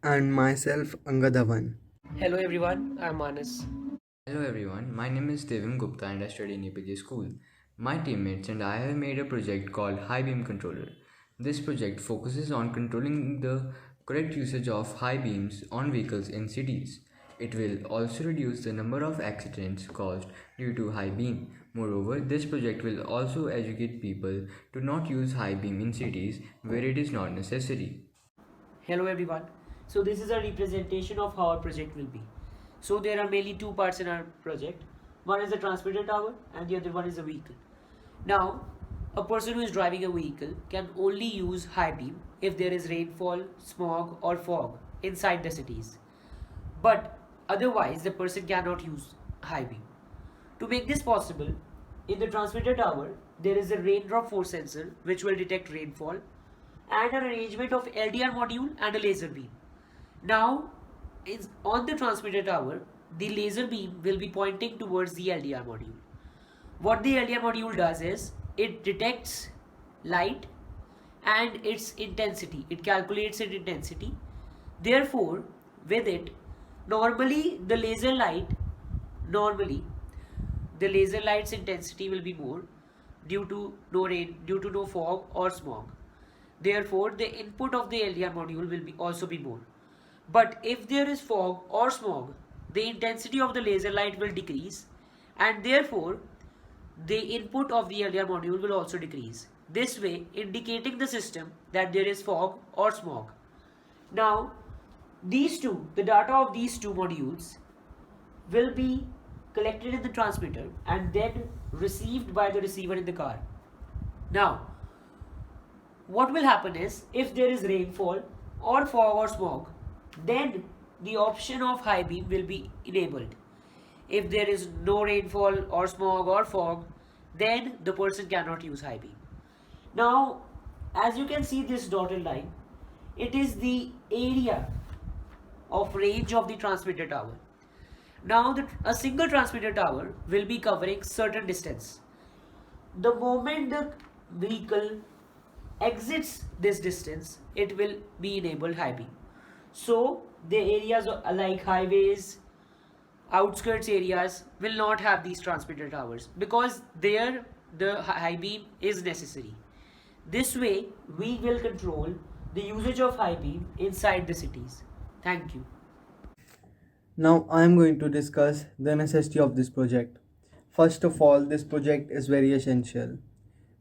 And myself, Angadavan. Hello everyone, I'm Manas. Hello everyone, my name is Devim Gupta and I study in APJ school. My teammates and I have made a project called High Beam Controller. This project focuses on controlling the correct usage of high beams on vehicles in cities. It will also reduce the number of accidents caused due to high beam. Moreover, this project will also educate people to not use high beam in cities where it is not necessary. Hello everyone. So this is a representation of how our project will be. So there are mainly two parts in our project. One is the transmitter tower and the other one is a vehicle. Now, a person who is driving a vehicle can only use high beam if there is rainfall, smog or fog inside the cities. But otherwise the person cannot use high beam. To make this possible, in the transmitter tower, there is a raindrop force sensor which will detect rainfall and an arrangement of LDR module and a laser beam. Now, on the transmitter tower, the laser beam will be pointing towards the LDR module. What the LDR module does is it detects light and its intensity. It calculates its intensity. Therefore, with it, normally the laser light, normally the laser light's intensity will be more due to no rain, due to no fog or smog. Therefore, the input of the LDR module will be also be more. But if there is fog or smog, the intensity of the laser light will decrease and therefore the input of the LDR module will also decrease. This way indicating the system that there is fog or smog. Now, the data of these two modules will be collected in the transmitter and then received by the receiver in the car. Now, what will happen is if there is rainfall or fog or smog, then the option of high beam will be enabled. If there is no rainfall or smog or fog, then the person cannot use high beam. Now, as you can see this dotted line, it is the area of range of the transmitter tower. Now, a single transmitter tower will be covering certain distance. The moment the vehicle exits this distance, it will be enabled high beam. So, the areas like highways, outskirts areas will not have these transmitter towers because there the high beam is necessary. This way, we will control the usage of high beam inside the cities. Thank you. Now I am going to discuss the necessity of this project. First of all, this project is very essential.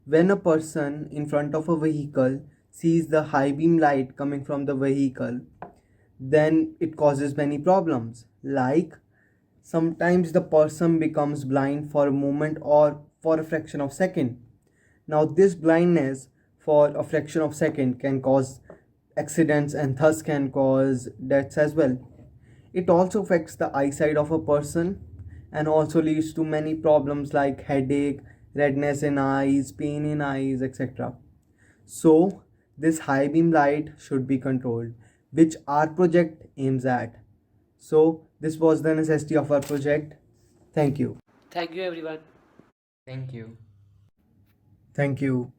When a person in front of a vehicle sees the high beam light coming from the vehicle, then it causes many problems. Like sometimes the person becomes blind for a moment or for a fraction of second. Now this blindness for a fraction of second can cause accidents and thus can cause deaths as well. It also affects the eyesight of a person and also leads to many problems like headache, redness in eyes, pain in eyes, etc. So, this high beam light should be controlled, which our project aims at. So, this was the necessity of our project. Thank you. Thank you, everyone. Thank you. Thank you.